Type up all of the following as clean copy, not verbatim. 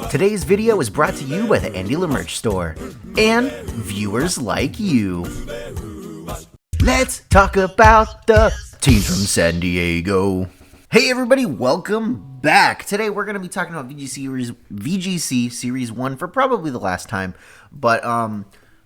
Today's video is brought to you by the AndyLaVGC store and viewers like you. Let's talk about the teams from San Diego. Hey everybody, welcome back. Today we're going to be talking about VGC Series 1 for probably the last time. But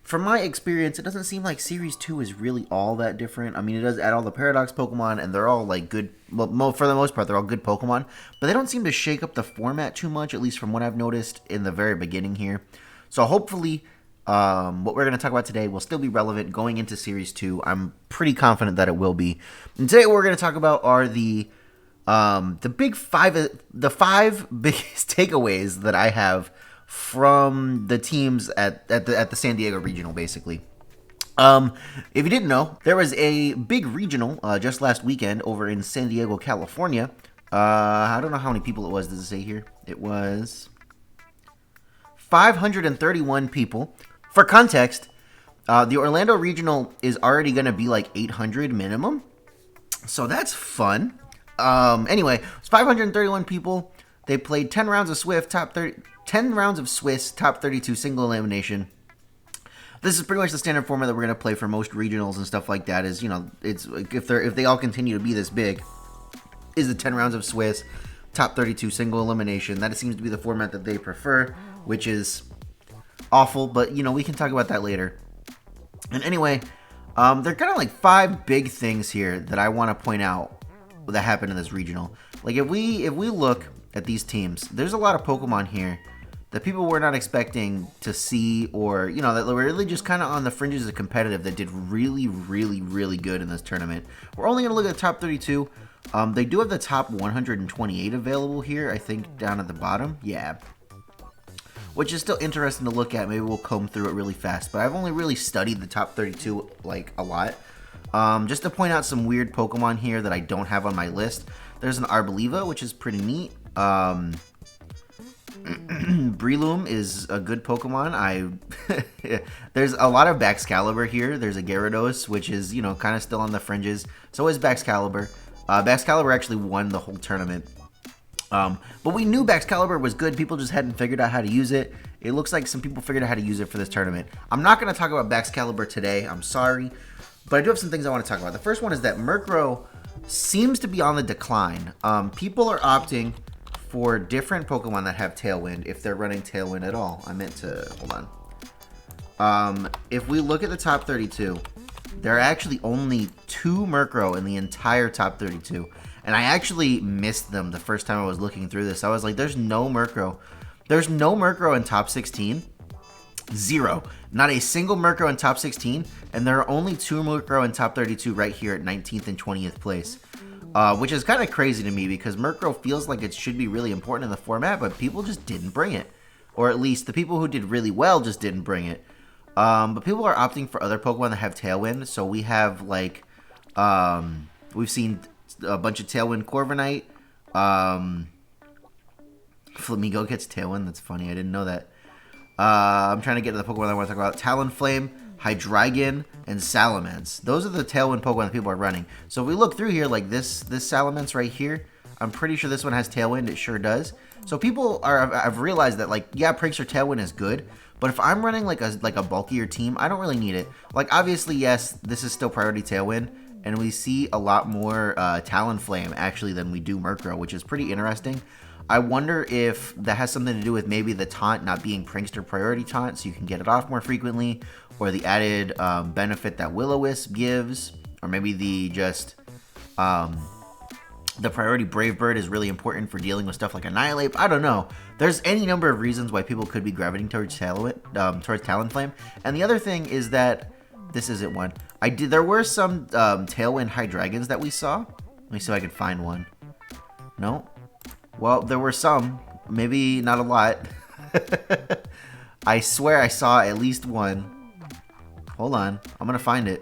from my experience, it doesn't seem like Series 2 is really all that different. I mean, it does add all the Paradox Pokemon, and they're all like good. Well, for the most part, they're all good Pokemon. But they don't seem to shake up the format too much, at least from what I've noticed in the very beginning here. So hopefully, what we're going to talk about today will still be relevant going into Series 2. I'm pretty confident that it will be. And today what we're going to talk about are the five biggest takeaways that I have from the teams at the San Diego Regional, basically. If you didn't know, there was a big regional just last weekend over in San Diego, California. I don't know how many people it was. Does it say here? It was 531 people. For context, the Orlando Regional is already going to be like 800 minimum, so that's fun. Anyway, it was 531 people. They played 10 rounds of Swift, 10 rounds of Swiss, top 32 single elimination. This is pretty much the standard format that we're going to play for most regionals and stuff like that. Is, you know, it's if they all continue to be this big, is the 10 rounds of Swiss, top 32 single elimination. That seems to be the format that they prefer, which is awful, but you know, we can talk about that later. And anyway, there are kind of like 5 big things here that I want to point out that happened in this regional. Like if we look at these teams, there's a lot of Pokemon here that people were not expecting to see, or you know, that were really just kind of on the fringes of competitive, that did really, really, really good in this tournament. We're only going to look at the top 32. They do have the top 128 available here, I think, down at the bottom. Yeah. Which is still interesting to look at. Maybe we'll comb through it really fast. But I've only really studied the top 32 like a lot. Just to point out some weird Pokemon here that I don't have on my list. There's an Arboliva, which is pretty neat. Breloom is a good Pokemon. There's a lot of Baxcalibur here. There's a Gyarados, which is, you know, kind of still on the fringes. So is Baxcalibur. Baxcalibur actually won the whole tournament. But we knew Baxcalibur was good. People just hadn't figured out how to use it. It looks like some people figured out how to use it for this tournament. I'm not going to talk about Baxcalibur today. I'm sorry. But I do have some things I want to talk about. The first one is that Murkrow seems to be on the decline. People are opting for different Pokemon that have Tailwind, if they're running Tailwind at all. I meant to, hold on. If we look at the top 32, there are actually only 2 Murkrow in the entire top 32. And I actually missed them the first time I was looking through this. I was like, there's no Murkrow. There's no Murkrow in top 16. 0. Not a single Murkrow in top 16. And there are only 2 Murkrow in top 32 right here at 19th and 20th place. Which is kind of crazy to me, because Murkrow feels like it should be really important in the format, but people just didn't bring it. Or at least the people who did really well just didn't bring it. But people are opting for other Pokemon that have Tailwind. So we have like, we've seen a bunch of Tailwind Corviknight. Flamigo gets Tailwind. That's funny. I didn't know that. I'm trying to get to the Pokemon I want to talk about. Talonflame, Hydreigon, and Salamence. Those are the Tailwind Pokemon that people are running. So if we look through here, like this Salamence right here, I'm pretty sure this one has Tailwind. It sure does. So people I've realized that, like, yeah, Prankster Tailwind is good, but if I'm running like a bulkier team, I don't really need it. Like, obviously, yes, this is still priority Tailwind, and we see a lot more Talonflame actually than we do Murkrow, which is pretty interesting. I wonder if that has something to do with maybe the taunt not being Prankster priority taunt, so you can get it off more frequently, or the added benefit that Will-O-Wisp gives, or maybe the priority Brave Bird is really important for dealing with stuff like Annihilate. I don't know. There's any number of reasons why people could be gravitating towards Talonflame. And the other thing is that this isn't one. There were some Tailwind Hydreigons that we saw. Let me see if I can find one. No. Well, there were some. Maybe not a lot. I swear I saw at least one. Hold on. I'm going to find it.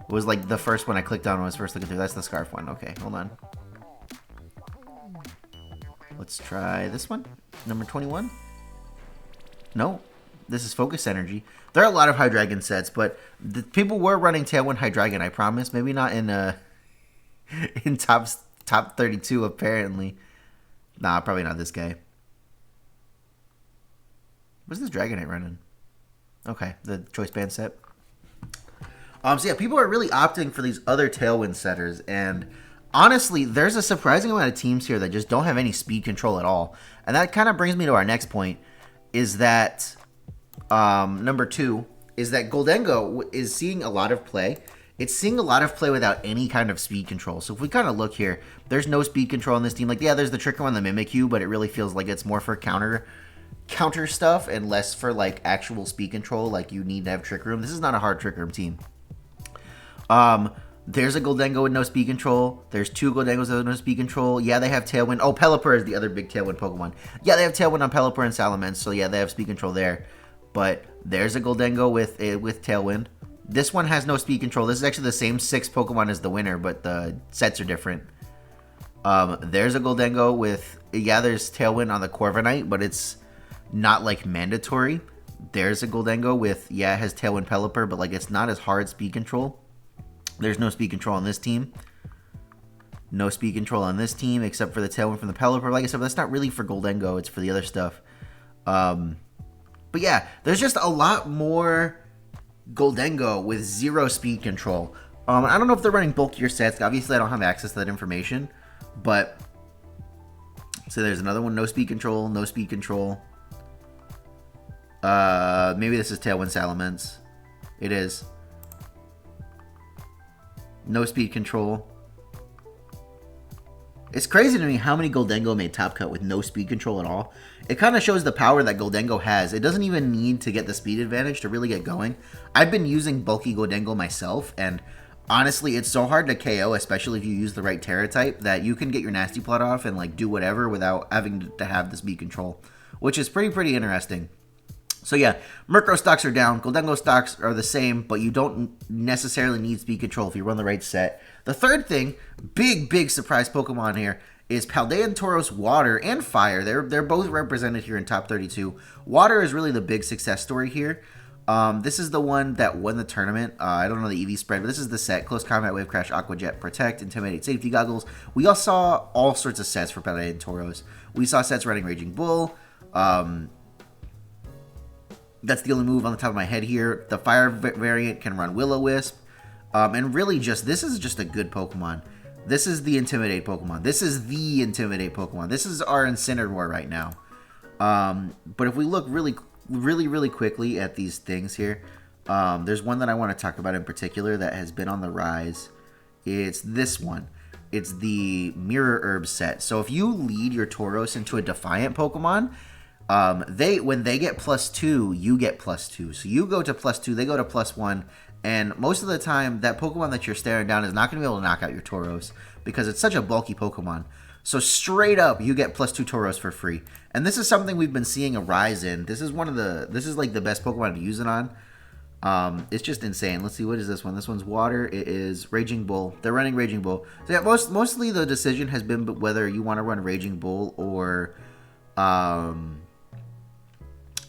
It was like the first one I clicked on when I was first looking through. That's the Scarf one. Okay, hold on. Let's try this one. Number 21. No. This is Focus Energy. There are a lot of Hydreigon sets, but the people were running Tailwind Hydreigon, I promise. Maybe not in top 32 apparently. Nah, probably not this guy. What's this Dragonite running? Okay, the choice band set. So yeah, people are really opting for these other Tailwind setters, and honestly, there's a surprising amount of teams here that just don't have any speed control at all. And that kind of brings me to our next point, is that number 2 is that Goldengo is seeing a lot of play. It's seeing a lot of play without any kind of speed control. So if we kind of look here, there's no speed control on this team. Like, yeah, there's the Tricker on the Mimikyu, but it really feels like it's more for counter stuff and less for like actual speed control. Like, you need to have Trick Room. This is not a hard Trick Room team. There's a Goldengo with no speed control. There's 2 Goldengos with no speed control. Yeah, they have Tailwind. Oh, Pelipper is the other big Tailwind Pokemon. Yeah, they have Tailwind on Pelipper and Salamence, so yeah, they have speed control there. But there's a Goldengo with Tailwind. This one has no speed control. This is actually the same 6 Pokemon as the winner, but the sets are different. There's a Goldengo with, yeah, there's Tailwind on the Corviknight, but it's not like mandatory. There's a Goldengo with, yeah, it has Tailwind Pelipper, but like it's not as hard speed control. There's no speed control on this team. No speed control on this team, except for the Tailwind from the Pelipper. Like I said, that's not really for Goldengo. It's for the other stuff. But yeah, there's just a lot more Goldengo with 0 speed control. I don't know if they're running bulkier sets. Obviously, I don't have access to that information. But, so there's another one. No speed control. No speed control. Maybe this is Tailwind Salamence. It is. No speed control. It's crazy to me how many Goldengo made top cut with no speed control at all. It kind of shows the power that Goldengo has. It doesn't even need to get the speed advantage to really get going. I've been using bulky Goldengo myself, and honestly, it's so hard to KO, especially if you use the right Terra type, that you can get your Nasty Plot off and like do whatever without having to have the speed control, which is pretty interesting. So yeah, Murkrow stocks are down. Goldengo stocks are the same, but you don't necessarily need speed control if you run the right set. The third thing, big surprise Pokemon here, is Paldea and Tauros Water and Fire. They're both represented here in top 32. Water is really the big success story here. This is the one that won the tournament. I don't know the EV spread, but this is the set. Close Combat, Wave Crash, Aqua Jet, Protect, Intimidate, Safety Goggles. We all saw all sorts of sets for Paldea and Tauros. We saw sets running Raging Bull. That's the only move on the top of my head here. The Fire variant can run Will-O-Wisp. And really this is just a good Pokemon. This is the Intimidate Pokemon. This is the Intimidate Pokemon. This is our Incineroar right now. But if we look really quickly at these things here, there's one that I want to talk about in particular that has been on the rise. It's this one. It's the Mirror Herb set. So if you lead your Tauros into a Defiant Pokemon, when they get +2, you get +2. So you go to +2, they go to +1, and most of the time, that Pokemon that you're staring down is not going to be able to knock out your Tauros because it's such a bulky Pokemon. So straight up, you get +2 Tauros for free. And this is something we've been seeing a rise in. This is like the best Pokemon to use it on. It's just insane. Let's see, what is this one? This one's Water. It is Raging Bull. They're running Raging Bull. So yeah, mostly the decision has been whether you want to run Raging Bull or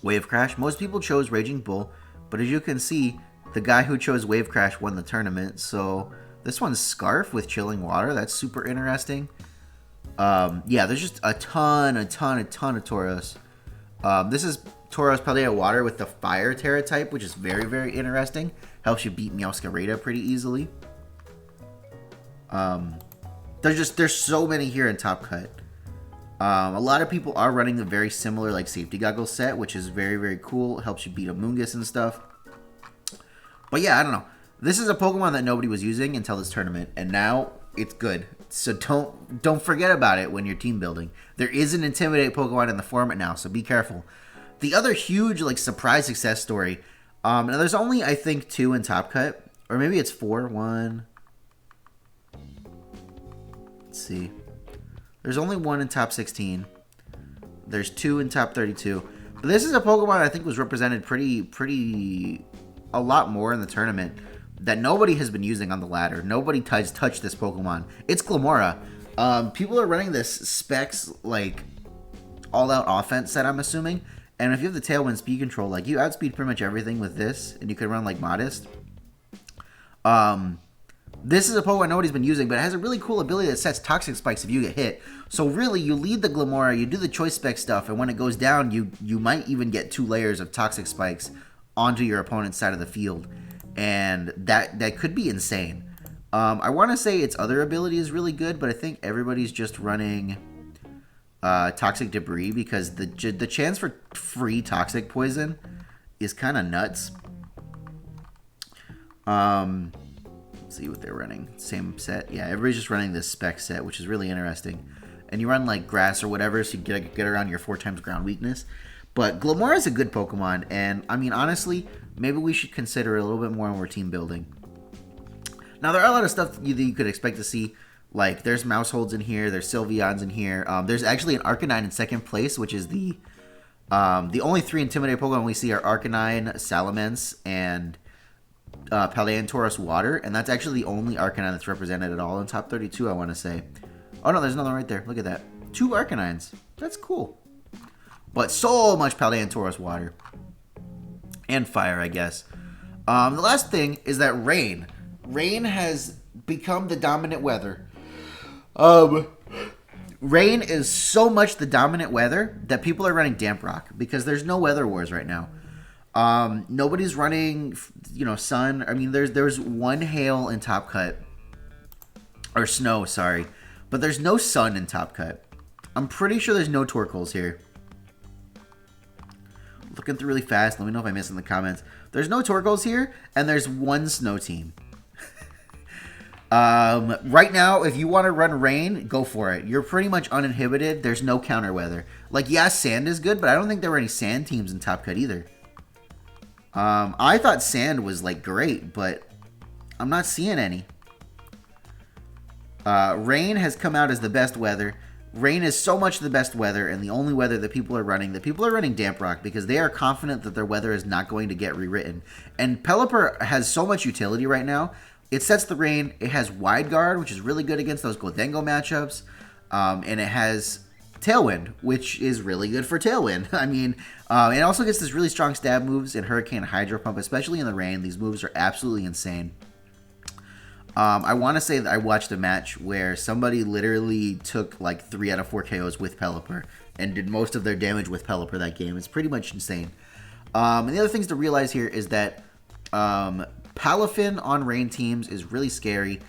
Wave Crash. Most people chose Raging Bull, but as you can see, the guy who chose Wave Crash won the tournament. So this one's Scarf with Chilling Water. That's super interesting. Yeah, there's just a ton of Tauros. This is Tauros Paldea Water with the Fire Terra type, which is very interesting. Helps you beat Meowscarada pretty easily. There's so many here in Top Cut. A lot of people are running the very similar like Safety Goggles set, which is very cool. It helps you beat Amoonguss and stuff. But yeah, I don't know. This is a Pokemon that nobody was using until this tournament, and now it's good. So don't forget about it when you're team building. There is an Intimidate Pokemon in the format now, so be careful. The other huge like surprise success story, now there's only I think 2 in Top Cut, or maybe it's 4. 1. Let's see. There's only 1 in top 16. There's 2 in top 32. But this is a Pokemon I think was represented pretty a lot more in the tournament that nobody has been using on the ladder. Nobody touched this Pokemon. It's Glamora. People are running this specs like all-out offense set, I'm assuming. And if you have the Tailwind speed control, like you outspeed pretty much everything with this, and you can run like Modest. This is a Pokemon nobody's been using, but it has a really cool ability that sets toxic spikes if you get hit. So really, you lead the Glamora, you do the choice spec stuff, and when it goes down, you might even get 2 layers of toxic spikes onto your opponent's side of the field. And that could be insane. I want to say its other ability is really good, but I think everybody's just running Toxic Debris because the chance for free Toxic Poison is kind of nuts. Let's see what they're running. Same set. Yeah, everybody's just running this spec set, which is really interesting. And you run like Grass or whatever, so you get around your 4 times ground weakness. But Glamora is a good Pokemon, and I mean, honestly, maybe we should consider it a little bit more when we're team building. Now, there are a lot of stuff that you could expect to see. Like, there's Mouseholds in here, there's Sylveons in here. There's actually an Arcanine in second place, which is the only 3 Intimidating Pokemon we see are Arcanine, Salamence, and Paleontauros Water. And that's actually the only Arcanine that's represented at all in top 32, I want to say. Oh, no, there's another one right there. Look at that. 2 Arcanines. That's cool. But so much Paleontauros Water. And Fire, I guess. The last thing is that Rain. Rain has become the dominant weather. Rain is so much the dominant weather that people are running Damp Rock because there's no weather wars right now. Nobody's running, sun. I mean, there's 1 hail in Top Cut. Or snow, sorry. But there's no sun in Top Cut. I'm pretty sure there's no Torkoals here. Looking through really fast. Let me know if I missed in the comments. There's no Torkoals here, and there's 1 snow team. Right now, if you want to run Rain, go for it. You're pretty much uninhibited. There's no counter weather. Like, yeah, Sand is good, but I don't think there were any Sand teams in Top Cut either. I thought Sand was, like, great, but I'm not seeing any. Rain has come out as the best weather. Rain is so much the best weather and the only weather that people are running. That people are running Damp Rock because they are confident that their weather is not going to get rewritten. And Pelipper has so much utility right now. It sets the Rain. It has Wide Guard, which is really good against those Gholdengo matchups. And it has Tailwind, which is really good for Tailwind. I mean, it also gets this really strong stab moves in Hurricane and Hydro Pump, especially in the rain. These moves are absolutely insane. I want to say that I watched a match where somebody literally took like 3 out of 4 KOs with Pelipper and did most of their damage with Pelipper that game. It's pretty much insane. And the other things to realize here is that Palafin on rain teams is really scary.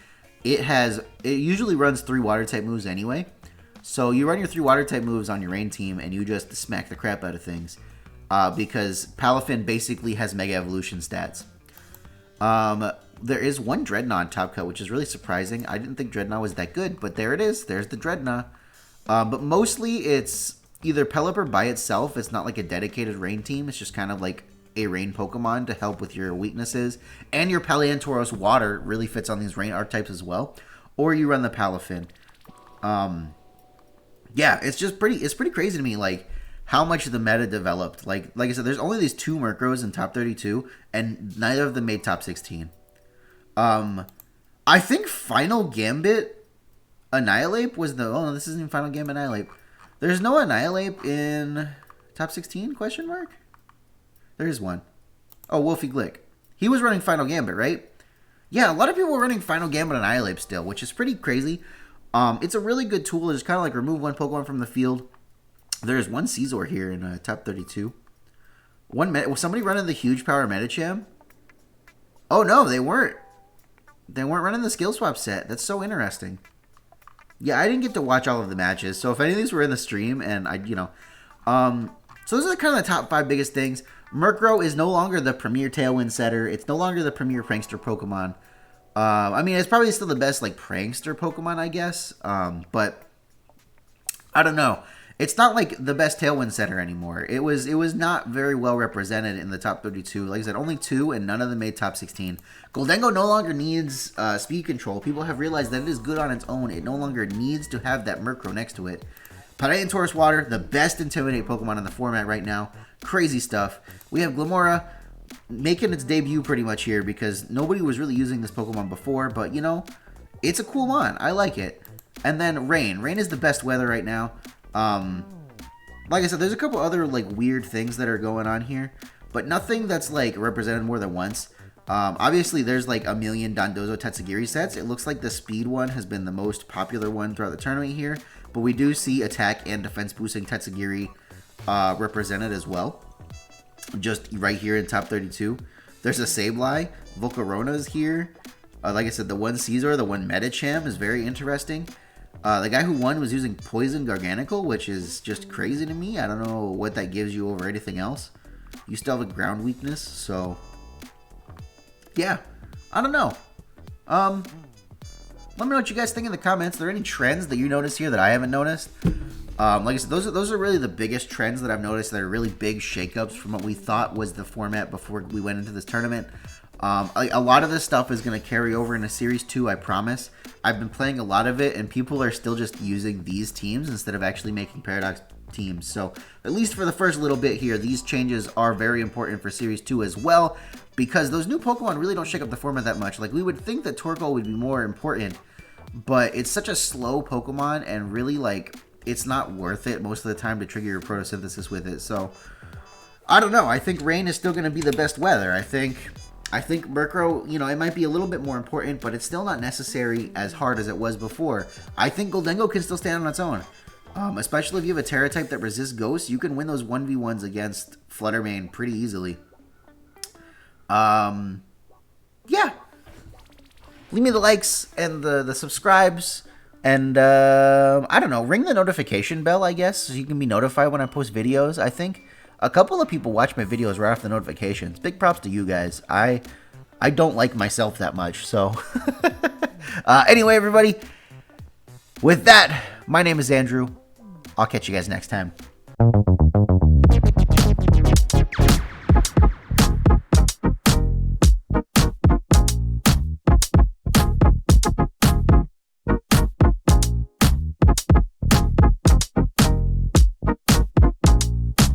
It usually runs 3 water type moves anyway. So you run your 3 water type moves on your rain team and you just smack the crap out of things. Because Palafin basically has Mega Evolution stats. There is 1 Dreadnought Top Cut, which is really surprising. I didn't think Dreadnought was that good, but there it is. There's the Dreadnought. But mostly it's either Pelipper by itself. It's not like a dedicated rain team. It's just kind of like a rain Pokemon to help with your weaknesses. And your Paleontauros Water really fits on these rain archetypes as well. Or you run the Palafin. Yeah, it's pretty crazy to me, like, how much the meta developed. Like I said, there's only these 2 Murkrows in top 32, and neither of them made top 16. I think Final Gambit Annihilate was the... Oh, no, this isn't even Final Gambit Annihilate. There's no Annihilate in top 16, question mark? There is one. Oh, Wolfie Glick. He was running Final Gambit, right? Yeah, a lot of people were running Final Gambit Annihilate still, which is pretty crazy. It's a really good tool to just kind of like remove 1 Pokemon from the field. There's 1 Scizor here in top 32. Was somebody running the huge power Medicham? Oh, no, they weren't. They weren't running the skill swap set. That's so interesting. Yeah, I didn't get to watch all of the matches. So if any of these were in the stream and so those are kind of the top 5 biggest things. Murkrow is no longer the premier Tailwind setter. It's no longer the premier prankster Pokemon. I mean, it's probably still the best like prankster Pokemon, I guess. But I don't know. It's not like the best Tailwind setter anymore. It was not very well represented in the top 32. Like I said, only 2, and none of them made top 16. Gholdengo no longer needs speed control. People have realized that it is good on its own. It no longer needs to have that Murkrow next to it. Paleontauros Water, the best Intimidate Pokemon in the format right now. Crazy stuff. We have Glamora making its debut pretty much here because nobody was really using this Pokemon before. But, it's a cool one. I like it. And then Rain. Rain is the best weather right now. Like I said, there's a couple other like weird things that are going on here, but nothing that's like represented more than once. Obviously, there's like a million Dondozo Tatsugiri sets. It looks like the speed one has been the most popular one throughout the tournament here. But we do see attack and defense boosting Tatsugiri represented as well. Just right here in top 32. There's a Sableye. Volcarona's here. Like I said, the one Caesar, the one Medicham is very interesting. The guy who won was using Poison Garganacl, which is just crazy to me. I don't know what that gives you over anything else. You still have a ground weakness, so... yeah, I don't know. Let me know what you guys think in the comments. Are there any trends that you notice here that I haven't noticed? Like I said, those are really the biggest trends that I've noticed that are really big shakeups from what we thought was the format before we went into this tournament. A lot of this stuff is going to carry over into Series 2, I promise. I've been playing a lot of it, and people are still just using these teams instead of actually making Paradox teams. So, at least for the first little bit here, these changes are very important for Series 2 as well, because those new Pokemon really don't shake up the format that much. Like, we would think that Torkoal would be more important, but it's such a slow Pokemon, and really, like, it's not worth it most of the time to trigger your photosynthesis with it. So, I don't know. I think rain is still going to be the best weather. I think Murkrow, you know, it might be a little bit more important, but it's still not necessary as hard as it was before. I think Goldengo can still stand on its own. Especially if you have a Terra type that resists Ghosts, you can win those 1v1s against Fluttermane pretty easily. Yeah. Leave me the likes and the subscribes. And, I don't know, ring the notification bell, I guess, so you can be notified when I post videos. I think a couple of people watch my videos right off the notifications. Big props to you guys. I don't like myself that much, so. Anyway, everybody, with that, my name is Andrew. I'll catch you guys next time.